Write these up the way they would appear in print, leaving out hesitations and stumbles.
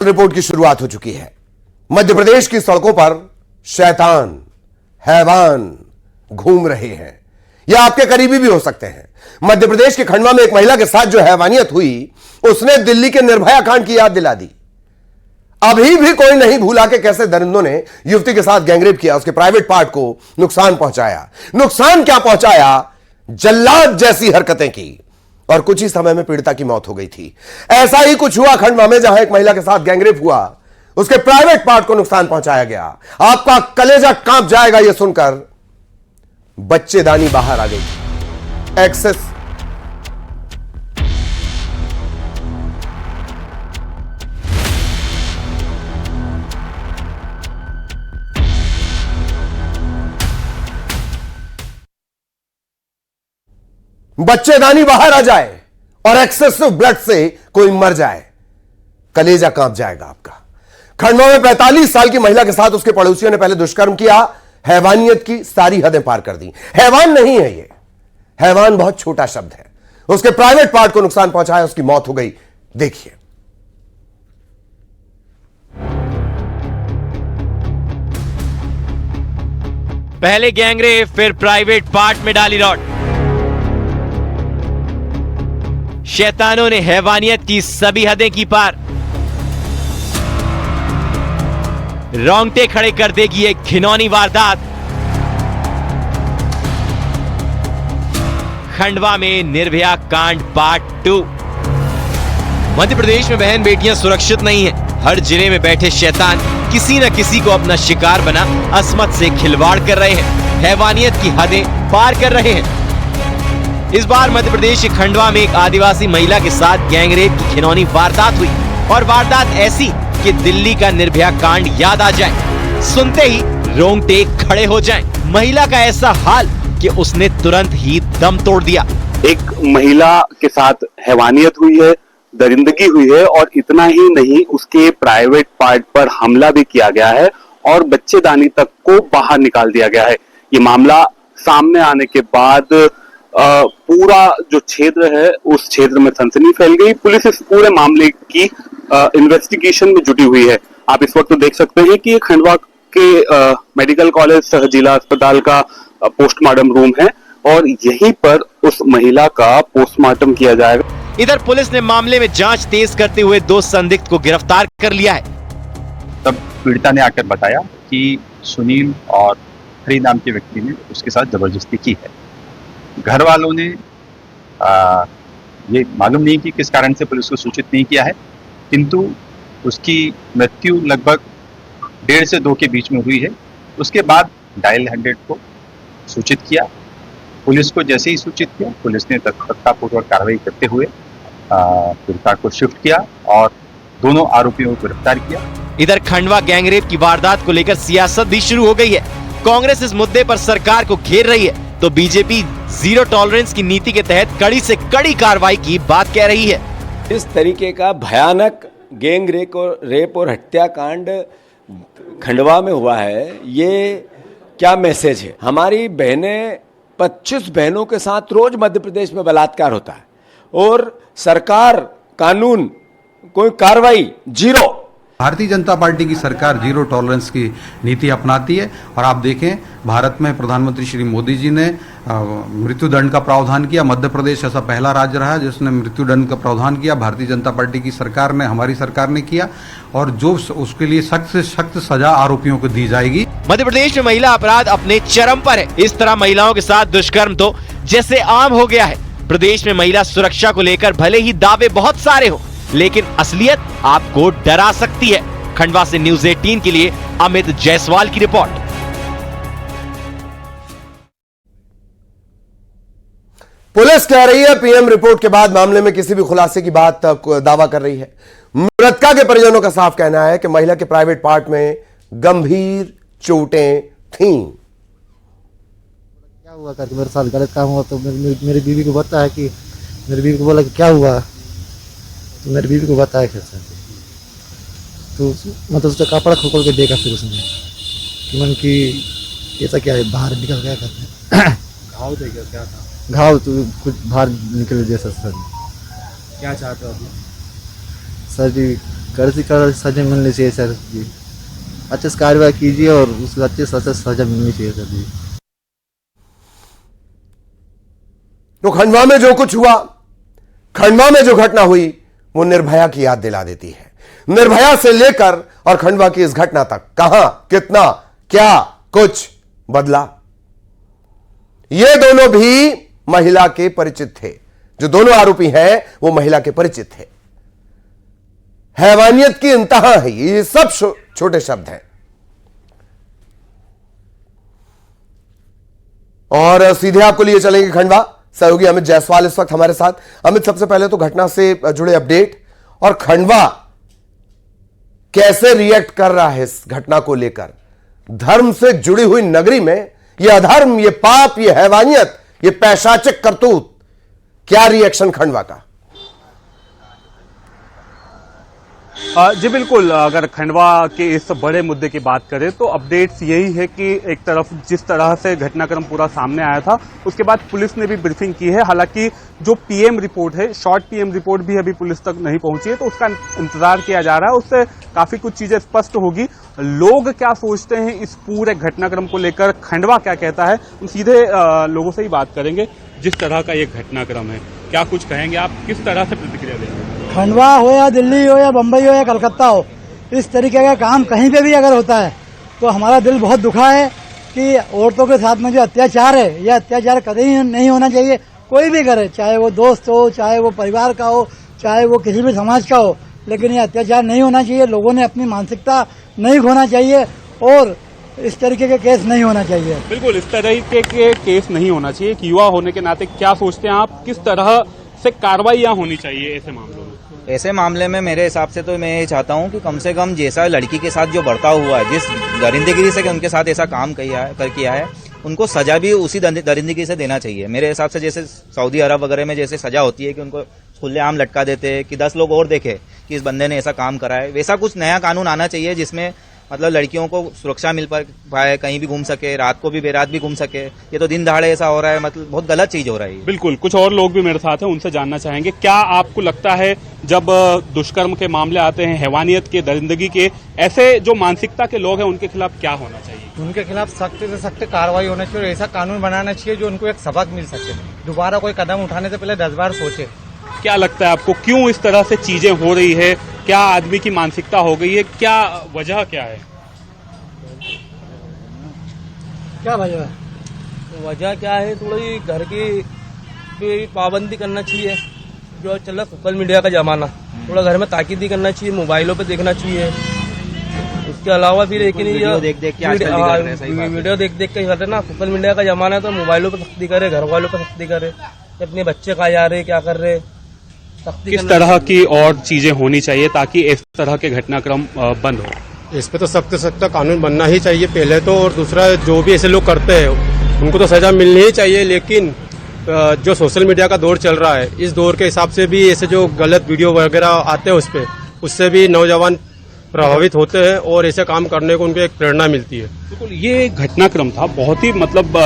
Report की शुरुआत हो चुकी है। मध्य प्रदेश की सड़कों पर शैतान, हैवान घूम रहे हैं। यह आपके करीबी भी हो सकते हैं। मध्य प्रदेश के खंडवा में एक महिला के साथ जो हैवानियत हुई, उसने दिल्ली के निर्भया कांड की याद दिला दी। अभी भी कोई नहीं भूला कि कैसे दरिंदों ने युवती के साथ गैंगरेप किया, उसके प्राइवेट पार्ट को नुकसान पहुंचाया। नुकसान क्या पहुंचाया? जल्लाद जैसी हरकतें की और कुछ ही समय में पीड़िता की मौत हो गई थी। ऐसा ही कुछ हुआ खंडवा में, जहां एक महिला के साथ गैंगरेप हुआ, उसके प्राइवेट पार्ट को नुकसान पहुंचाया गया। आपका कलेजा कांप जाएगा यह सुनकर। बच्चेदानी बाहर आ गई। एक्सेस बच्चेदानी बाहर आ जाए और एक्सेसिव ब्लड से कोई मर जाए, कलेजा कांप जाएगा आपका। खंडवा में 45 साल की महिला के साथ उसके पड़ोसियों ने पहले दुष्कर्म किया, हैवानियत की सारी हदें पार कर दी। हैवान नहीं है ये, हैवान बहुत छोटा शब्द है। उसके प्राइवेट पार्ट को नुकसान पहुंचाया, उसकी मौत हो गई। देखिए। पहले गैंगरेप, फिर प्राइवेट पार्ट में डाली रॉड। शैतानों ने हैवानियत की सभी हदें की पार। रोंगटे खड़े कर देगी एक घिनौनी वारदात। खंडवा में निर्भया कांड पार्ट 2। मध्य प्रदेश में बहन बेटियां सुरक्षित नहीं हैं। हर जिले में बैठे शैतान किसी न किसी को अपना शिकार बना अस्मत से खिलवाड़ कर रहे हैं, हैवानियत की हदें पार कर रहे हैं। इस बार मध्य प्रदेश के खंडवा में एक आदिवासी महिला के साथ गैंगरेप की घिनौनी वारदात हुई, और वारदात ऐसी कि दिल्ली का निर्भया कांड याद आ जाए, सुनते ही रोंगटे खड़े हो जाएं। महिला का ऐसा हाल कि उसने तुरंत ही दम तोड़ दिया। एक महिला के साथ हैवानियत हुई है, दरिंदगी हुई है, और इतना ही नहीं, उसके प्राइवेट पार्ट पर हमला भी किया गया है और बच्चेदानी तक को बाहर निकाल दिया गया है। ये मामला सामने आने के बाद पूरा जो क्षेत्र है उस क्षेत्र में सनसनी फैल गई। पुलिस इस पूरे मामले की इन्वेस्टिगेशन में जुटी हुई है। आप इस वक्त देख सकते हैं कि खंडवा के मेडिकल कॉलेज सह जिला अस्पताल का पोस्टमार्टम रूम है और यहीं पर उस महिला का पोस्टमार्टम किया जाएगा। इधर पुलिस ने मामले में जांच तेज करते हुए 2 संदिग्ध को गिरफ्तार कर लिया है। तब पीड़िता ने आकर बताया कि सुनील और हरी नाम के व्यक्ति ने उसके साथ जबरदस्ती की है। घर वालों ने ये मालूम नहीं कि किस कारण से पुलिस को सूचित नहीं किया है, किंतु उसकी मृत्यु लगभग 1.5 से 2 के बीच में हुई है। उसके बाद डायल 100 को सूचित किया। पुलिस को जैसे ही सूचित किया, पुलिस ने तत्परतापूर्वक कार्रवाई करते हुए पीड़िता को शिफ्ट किया और दोनों आरोपियों को गिरफ्तार किया। इधर खंडवा गैंगरेप की वारदात को लेकर सियासत भी शुरू हो गई है। कांग्रेस इस मुद्दे पर सरकार को घेर रही है, तो बीजेपी जीरो टॉलरेंस की नीति के तहत कड़ी से कड़ी कार्रवाई की बात कह रही है। इस तरीके का भयानक गैंग रेप और हत्याकांड खंडवा में हुआ है, ये क्या मैसेज है? हमारी बहनें, 25 बहनों के साथ रोज मध्य प्रदेश में बलात्कार होता है और सरकार, कानून, कोई कार्रवाई जीरो। भारतीय जनता पार्टी की सरकार जीरो टॉलरेंस की नीति अपनाती है और आप देखें, भारत में प्रधानमंत्री श्री मोदी जी ने मृत्युदंड का प्रावधान किया। मध्य प्रदेश ऐसा पहला राज्य रहा जिसने मृत्युदंड का प्रावधान किया। भारतीय जनता पार्टी की सरकार ने, हमारी सरकार ने किया, और जो उसके लिए सख्त से सख्त सजा आरोपियों को दी जाएगी। मध्य प्रदेश में महिला अपराध अपने चरम पर है। इस तरह महिलाओं के साथ दुष्कर्म तो जैसे आम हो गया है। प्रदेश में महिला सुरक्षा को लेकर भले ही दावे बहुत सारे हो, लेकिन असलियत आपको डरा सकती है। खंडवा से न्यूज़ 18 के लिए अमित जायसवाल की रिपोर्ट। पुलिस कह रही है पीएम रिपोर्ट के बाद मामले में किसी भी खुलासे की बात दावा कर रही है। मृतका के परिजनों का साफ कहना है कि महिला के प्राइवेट पार्ट में गंभीर चोटें थीं। क्या हुआ करके मेरे साथ गलत काम हुआ तो मेरी बीवी को बताया कि मेरी बीवी को बोला कि क्या हुआ, तो मेरी बीवी को बताया कैसे, तो मतलब उसका कपड़ा खोल के देखा, फिर उसने कि मन की ऐसा क्या है, बाहर निकल गया करते हैं। घाव थे क्या था? घाव तो कुछ बाहर निकल जैसा। सर क्या चाहते हो अभी? सर जी कड़ी से सजा मिलनी चाहिए सर जी। अच्छे से कार्रवाई कीजिए और उसको अच्छे से सजा मिलनी चाहिए सर जी। तो खंडवा में जो कुछ हुआ, खंडवा में जो घटना हुई, वो निर्भया की याद दिला देती है। निर्भया से लेकर और खंडवा की इस घटना तक कहां कितना क्या कुछ बदला। ये दोनों भी महिला के परिचित थे। जो दोनों आरोपी हैं वो महिला के परिचित थे। हैवानियत की इंतहा है। ये सब छोटे शब्द हैं। और सीधे आपको लिए चलेंगे खंडवा। सहयोगी अमित जायसवाल इस वक्त हमारे साथ। अमित, सबसे पहले तो घटना से जुड़े अपडेट और खंडवा कैसे रिएक्ट कर रहा है इस घटना को लेकर। धर्म से जुड़ी हुई नगरी में यह अधर्म, यह पाप, यह हैवानियत, यह पैशाचिक करतूत, क्या रिएक्शन खंडवा का? जी बिल्कुल, अगर खंडवा के इस बड़े मुद्दे की बात करें तो अपडेट्स यही है कि एक तरफ जिस तरह से घटनाक्रम पूरा सामने आया था, उसके बाद पुलिस ने भी ब्रीफिंग की है। हालांकि जो पीएम रिपोर्ट है, शॉर्ट पीएम रिपोर्ट भी अभी पुलिस तक नहीं पहुंची है, तो उसका इंतजार किया जा रहा है। उससे काफी कुछ चीजें स्पष्ट होगी। लोग क्या सोचते हैं इस पूरे घटनाक्रम को लेकर, खंडवा क्या कहता है, हम सीधे लोगों से ही बात करेंगे। जिस तरह का ये घटनाक्रम है, क्या कुछ कहेंगे आप, किस तरह से प्रतिक्रिया देंगे? खंडवा हो या दिल्ली हो या बम्बई हो या कलकत्ता हो, इस तरीके का काम कहीं पे भी अगर होता है तो हमारा दिल बहुत दुखा है कि औरतों के साथ में जो अत्याचार है, यह अत्याचार कभी नहीं होना चाहिए। कोई भी करे, चाहे वो दोस्त हो, चाहे वो परिवार का हो, चाहे वो किसी भी समाज का हो, लेकिन ये अत्याचार नहीं होना चाहिए। लोगों ने अपनी मानसिकता नहीं खोना चाहिए और इस तरीके के केस नहीं होना चाहिए। बिल्कुल, इस तरीके के केस नहीं होना चाहिए। एक युवा होने के नाते क्या सोचते हैं आप, किस तरह से कार्रवाइयां होनी चाहिए ऐसे मामलों में? ऐसे मामले में मेरे हिसाब से तो मैं ये चाहता हूँ कि कम से कम जैसा लड़की के साथ जो बढ़ता हुआ है, जिस दरिंदगी से उनके साथ ऐसा काम किया है, उनको सजा भी उसी दरिंदगी से देना चाहिए। मेरे हिसाब से जैसे सऊदी अरब वगैरह में जैसे सजा होती है कि उनको खुलेआम लटका देते हैं कि 10 लोग और देखे कि इस बंदे ने ऐसा काम करा है, वैसा कुछ नया कानून आना चाहिए जिसमें मतलब लड़कियों को सुरक्षा मिल पाए, कहीं भी घूम सके, रात को भी बेरात भी घूम सके। ये तो दिन दहाड़े ऐसा हो रहा है, मतलब बहुत गलत चीज हो रही है। बिल्कुल, कुछ और लोग भी मेरे साथ हैं, उनसे जानना चाहेंगे। क्या आपको लगता है जब दुष्कर्म के मामले आते हैं, हैवानियत के, दरिंदगी के, ऐसे जो मानसिकता के लोग हैं उनके खिलाफ क्या होना चाहिए? उनके खिलाफ सख्त से सख्त कार्रवाई होना चाहिए और ऐसा कानून बनाना चाहिए जो उनको एक सबक मिल सके, दोबारा कोई कदम उठाने से पहले 10 बार सोचे। क्या लगता है आपको, क्यों इस तरह से चीजें हो रही है? क्या आदमी की मानसिकता हो गई है? क्या वजह क्या है? क्या वजह है? वजह क्या है, थोड़ी घर की पाबंदी करना चाहिए। जो चल रहा सोशल मीडिया का जमाना, थोड़ा घर में ताकीदी करना चाहिए, मोबाइलों पे देखना चाहिए। उसके अलावा भी लेकिन वीडियो देख देख के आजकल भी कर रहे हैं, सही बात है। वीडियो देख देख के करते ना, सोशल मीडिया का जमाना है तो मोबाइलों पे सख्ती करे, घर वालों पे सख्ती करे, अपने बच्चे कहाँ जा रहे, क्या कर रहे, किस तरह की और चीजें होनी चाहिए ताकि इस तरह के घटनाक्रम बंद हो? इस पे तो सख्त सख्त कानून बनना ही चाहिए पहले तो, और दूसरा जो भी ऐसे लोग करते हैं उनको तो सजा मिलनी ही चाहिए। लेकिन जो सोशल मीडिया का दौर चल रहा है, इस दौर के हिसाब से भी ऐसे जो गलत वीडियो वगैरह आते हैं उस पे, उससे भी नौजवान प्रभावित होते हैं और ऐसे काम करने को उनको एक प्रेरणा मिलती है। बिल्कुल, ये घटनाक्रम था बहुत ही मतलब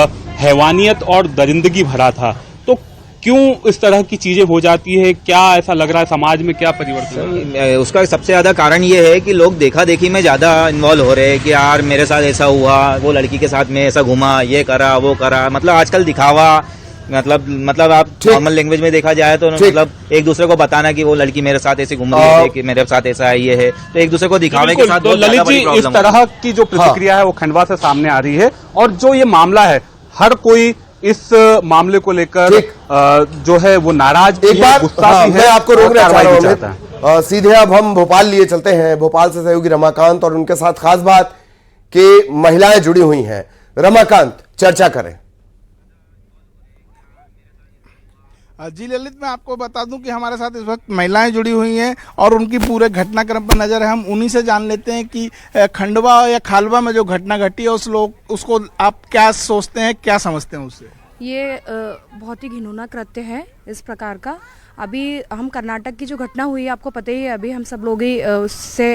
हैवानियत और दरिंदगी भरा था। तो क्यों इस तरह की चीजें हो जाती है? क्या ऐसा लग रहा है समाज में, क्या परिवर्तन? उसका सबसे ज्यादा कारण ये है कि लोग देखा देखी में ज्यादा इन्वॉल्व हो रहे हैं कि यार मेरे साथ ऐसा हुआ, वो लड़की के साथ में ऐसा घुमा, ये करा, वो करा। मतलब आजकल दिखावा, मतलब आप नॉर्मल लैंग्वेज में देखा जाए तो मतलब एक दूसरे को बताना कि वो लड़की मेरे साथ ऐसे घूम रही है, कि मेरे साथ ऐसा है, ये है, तो एक दूसरे को दिखावे के साथ। तो ललित जी, इस तरह की जो प्रतिक्रिया है वो खंडवा से सामने आ रही है, और जो ये मामला है, हर कोई इस मामले को लेकर जो है वो नाराज भी है, गुस्सा भी है। मैं आपको रोकना चाह रहा चाहता हूं। सीधे अब हम भोपाल लिए चलते हैं। भोपाल से सहयोगी रमाकांत और उनके साथ खास बात कि महिलाएं जुड़ी हुई हैं। रमाकांत, चर्चा करें। जी ललित, मैं आपको बता दूं कि हमारे साथ इस वक्त महिलाएं जुड़ी हुई हैं और उनकी पूरे घटनाक्रम पर नजर है। हम उन्हीं से जान लेते हैं कि खंडवा या खालवा में जो घटना घटी है उसको आप क्या सोचते हैं, क्या समझते हैं उससे? ये बहुत ही घिनौना कृत्य है इस प्रकार का। अभी हम कर्नाटक की जो घटना हुई है आपको पता ही है, अभी हम सब लोग ही उससे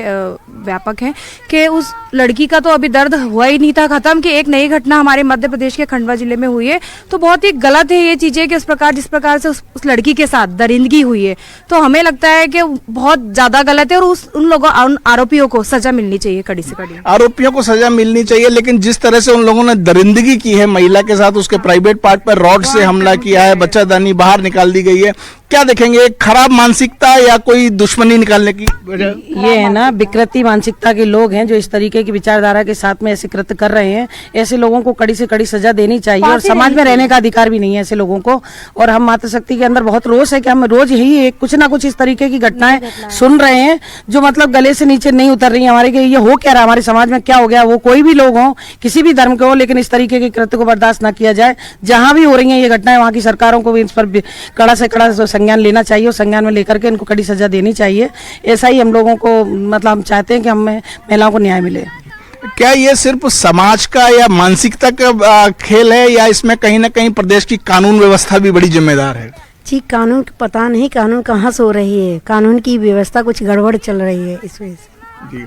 व्यापक हैं कि उस लड़की का तो अभी दर्द हुआ ही नहीं था खत्म कि एक नई घटना हमारे मध्य प्रदेश के खंडवा जिले में हुई है। तो बहुत ही गलत है ये चीजें कि जिस प्रकार से उस लड़की के साथ दरिंदगी हुई है, तो हमें लगता है कि बहुत ज्यादा गलत है और उन लोगों आरोपियों को सजा मिलनी चाहिए, कड़ी से कड़ी आरोपियों को सजा मिलनी चाहिए। लेकिन जिस तरह से उन लोगों ने दरिंदगी की है महिला के साथ, उसके प्राइवेट पार्ट पर रॉड से हमला किया है, बच्चादानी बाहर निकाल दी गई है, क्या देखेंगे? खराब मानसिकता या कोई दुश्मनी निकालने की? ये है ना, विकृति मानसिकता के लोग हैं जो इस तरीके की विचारधारा के साथ में ऐसे कृत्य कर रहे हैं। ऐसे लोगों को कड़ी से कड़ी सजा देनी चाहिए और समाज में रहने का अधिकार भी नहीं है ऐसे लोगों को। और हम मातृशक्ति के अंदर बहुत रोष है कि हम रोज यही कुछ ना कुछ इस तरीके की घटनाएं सुन रहे हैं जो मतलब गले से नीचे नहीं उतर रही है हमारे। ये हो क्या रहा, हमारे समाज में क्या हो गया? वो कोई भी लोग हों, किसी भी धर्म के हो, लेकिन इस तरीके के कृत्य को बर्दाश्त न किया जाए। जहां भी हो रही है ये घटनाएं, वहां की सरकारों को भी इस पर कड़ा से कड़ा संज्ञान लेना चाहिए और संज्ञान में लेकर के इनको कड़ी सजा देनी चाहिए। ऐसा ही हम लोगों को मतलब हम चाहते हैं कि हमें महिलाओं को न्याय मिले। क्या ये सिर्फ समाज का या मानसिकता का खेल है या इसमें कहीं ना कहीं प्रदेश की कानून व्यवस्था भी बड़ी जिम्मेदार है? जी, कानून पता नहीं कानून कहाँ से हो रही है, कानून की व्यवस्था कुछ गड़बड़ चल रही है इस वजह से। जी,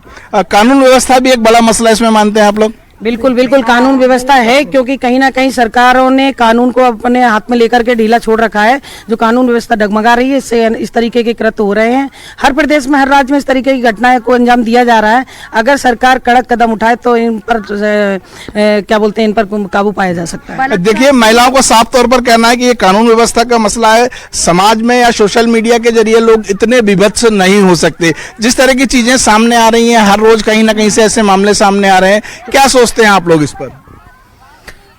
कानून व्यवस्था भी एक बड़ा मसला इसमें मानते हैं आप लोग? बिल्कुल बिल्कुल, कानून व्यवस्था है क्योंकि कहीं ना कहीं सरकारों ने कानून को अपने हाथ में लेकर के ढीला छोड़ रखा है। जो कानून व्यवस्था डगमगा रही है, इससे इस तरीके के कृत्य हो रहे हैं। हर प्रदेश में, हर राज्य में इस तरीके की घटनाएं को अंजाम दिया जा रहा है। अगर सरकार कड़क कदम उठाए तो इन पर क्या बोलते हैं, इन पर काबू पाया जा सकता है। देखिए, महिलाओं को साफ तौर पर कहना है कि ये कानून व्यवस्था का मसला है। समाज में या सोशल मीडिया के जरिए लोग इतने विभत्स नहीं हो सकते। जिस तरह की चीजें सामने आ रही हैं, हर रोज कहीं ना कहीं से ऐसे मामले सामने आ रहे हैं, क्या सोचते हैं आप लोग इस पर?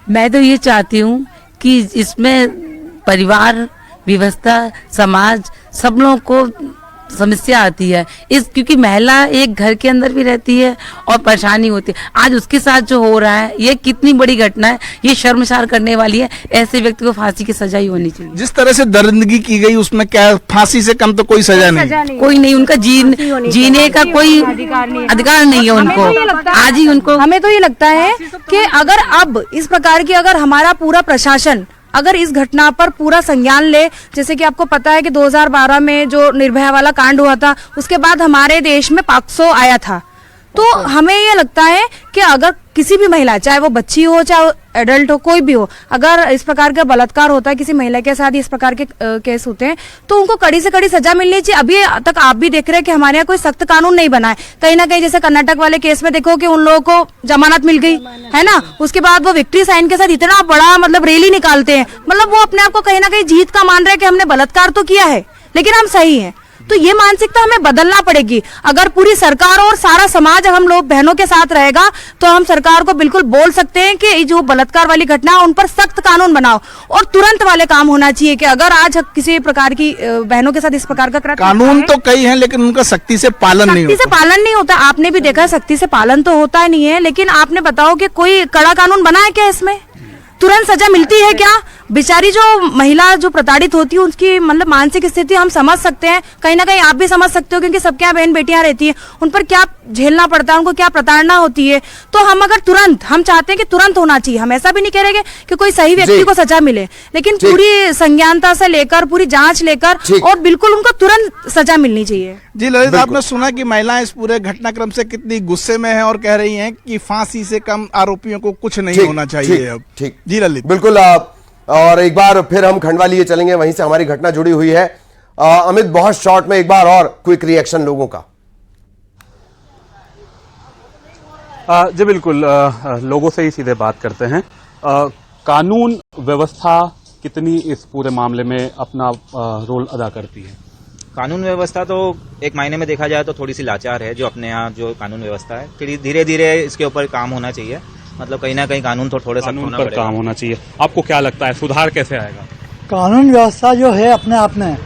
मैं तो ये चाहती हूँ कि इसमें परिवार, व्यवस्था, समाज, सब लोगों को समस्या आती है क्योंकि महिला एक घर के अंदर भी रहती है और परेशानी होती है। आज उसके साथ जो हो रहा है ये कितनी बड़ी घटना है, ये शर्मसार करने वाली है। ऐसे व्यक्ति को फांसी की सजा ही होनी चाहिए। जिस तरह से दरिंदगी की गई उसमें क्या फांसी से कम तो कोई सजा नहीं? कोई नहीं, उनका जीने का कोई अधिकार नहीं है उनको। आज ही उनको, हमें तो ये लगता है कि अगर अब इस प्रकार की अगर हमारा पूरा प्रशासन अगर इस घटना पर पूरा संज्ञान ले, जैसे कि आपको पता है कि 2012 में जो निर्भया वाला कांड हुआ था, उसके बाद हमारे देश में पॉक्सो आया था, तो हमें ये लगता है कि अगर किसी भी महिला, चाहे वो बच्ची हो चाहे एडल्ट हो, कोई भी हो, अगर इस प्रकार का बलात्कार होता है, किसी महिला के साथ इस प्रकार के केस होते हैं, तो उनको कड़ी से कड़ी सजा मिलनी चाहिए। अभी तक आप भी देख रहे हैं कि हमारे यहाँ कोई सख्त कानून नहीं बना है। कहीं ना कहीं जैसे कर्नाटक वाले केस में देखो कि उन लोगों को जमानत मिल गई है ना, उसके बाद वो विक्ट्री साइन के साथ इतना बड़ा मतलब रैली निकालते हैं, मतलब वो अपने आप को कहीं ना कहीं जीत का मान रहे हैं कि हमने बलात्कार तो किया है लेकिन हम सही हैं। तो ये मानसिकता हमें बदलना पड़ेगी। अगर पूरी सरकार और सारा समाज हम लोग बहनों के साथ रहेगा तो हम सरकार को बिल्कुल बोल सकते हैं कि जो बलात्कार वाली घटना है उन पर सख्त कानून बनाओ और तुरंत वाले काम होना चाहिए। कि अगर आज किसी प्रकार की बहनों के साथ इस प्रकार का कानून तो कई हैं लेकिन उनका सख्ती से पालन नहीं होता। आपने भी देखा, सख्ती से पालन तो होता नहीं है, लेकिन आपने बताओ कि कोई कड़ा कानून बना है क्या? इसमें तुरंत सजा मिलती है क्या? बेचारी जो महिला जो प्रताड़ित होती है उसकी मतलब मानसिक स्थिति हम समझ सकते हैं, कहीं ना कहीं आप भी समझ सकते हो, क्योंकि सबके यहाँ बहन बेटियां रहती हैं, उन पर क्या झेलना पड़ता है, उनको क्या प्रताड़ना होती है। तो हम अगर तुरंत, हम चाहते हैं कि तुरंत होना चाहिए। हम ऐसा भी नहीं कह रहे कि कोई सही व्यक्ति को सजा मिले, लेकिन पूरी संज्ञानता से लेकर, पूरी जांच लेकर और बिल्कुल उनको तुरंत सजा मिलनी चाहिए। जी ललित, आपने सुना कि महिलाएं इस पूरे घटनाक्रम से कितनी गुस्से में है और कह रही हैं कि फांसी से कम आरोपियों को कुछ नहीं होना चाहिए अब। ठीक जी ललित, बिल्कुल। और एक बार फिर हम खंडवा लिए चलेंगे, वहीं से हमारी घटना जुड़ी हुई है। अमित, बहुत शॉर्ट में एक बार और क्विक रिएक्शन लोगों का। जी बिल्कुल, लोगों से ही सीधे बात करते हैं। कानून व्यवस्था कितनी इस पूरे मामले में अपना रोल अदा करती है? कानून व्यवस्था तो एक मायने में देखा जाए तो थोड़ी सी लाचार है जो अपने यहाँ जो कानून व्यवस्था है। फिर धीरे धीरे इसके ऊपर काम होना चाहिए, मतलब कहीं ना कहीं कानून तो थोड़े कानून पर काम होना चाहिए। आपको क्या लगता है सुधार कैसे आएगा? कानून व्यवस्था जो है अपने आप में,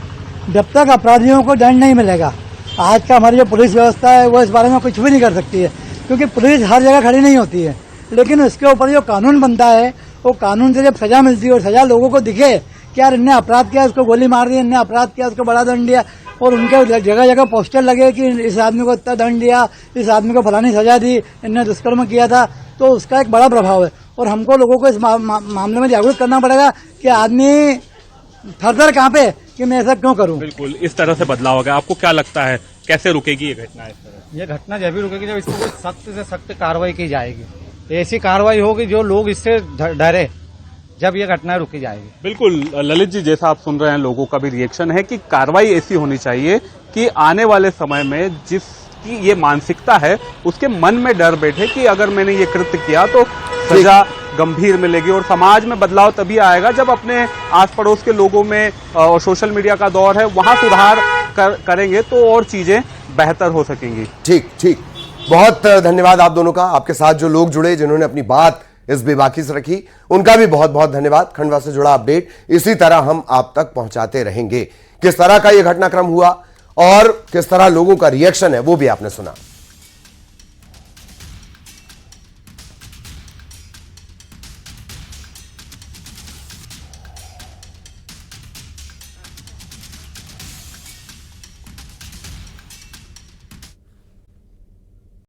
जब तक अपराधियों को दंड नहीं मिलेगा, आज का हमारी जो पुलिस व्यवस्था है वो इस बारे में कुछ भी नहीं कर सकती है, क्योंकि पुलिस हर जगह खड़ी नहीं होती है। लेकिन उसके ऊपर जो कानून बनता है, वो कानून से जब सजा मिलती है और सजा लोगों को दिखे कि यार इनने अपराध किया, उसको गोली मार दी, इनने अपराध किया, उसको बड़ा दंड दिया, और उनके जगह जगह पोस्टर लगे कि इस आदमी को इतना दंड दिया, इस आदमी को फलानी सजा दी, इनने दुष्कर्म किया था, तो उसका एक बड़ा प्रभाव है। और हमको लोगों को इस मामले में जागरूक करना पड़ेगा कि आदमी थर-थर कांपे कि मैं ऐसा क्यों करूं। बिल्कुल इस तरह से बदलाव होगा। आपको क्या लगता है कैसे रुकेगी ये घटना? इस तरह ये घटना जब भी रुकेगी जब इसको सख्त से सख्त कार्रवाई की जाएगी। ऐसी कार्रवाई होगी जो लोग इससे डरे, जब ये घटना रुकी जाएगी। बिल्कुल ललित जी, जैसा आप सुन रहे हैं लोगों का भी रिएक्शन है कि कार्रवाई ऐसी होनी चाहिए कि आने वाले समय में जिसकी ये मानसिकता है उसके मन में डर बैठे कि अगर मैंने ये कृत्य किया तो सजा गंभीर मिलेगी। और समाज में बदलाव तभी आएगा जब अपने आस पड़ोस के लोगों में और सोशल मीडिया का दौर है वहां सुधार करेंगे तो और चीजें बेहतर हो सकेंगी। ठीक ठीक, बहुत धन्यवाद आप दोनों का। आपके साथ जो लोग जुड़े जिन्होंने अपनी बात इस बेबाकी से रखी, उनका भी बहुत बहुत धन्यवाद। खंडवा से जुड़ा अपडेट इसी तरह हम आप तक पहुंचाते रहेंगे। किस तरह का यह घटनाक्रम हुआ और किस तरह लोगों का रिएक्शन है वो भी आपने सुना।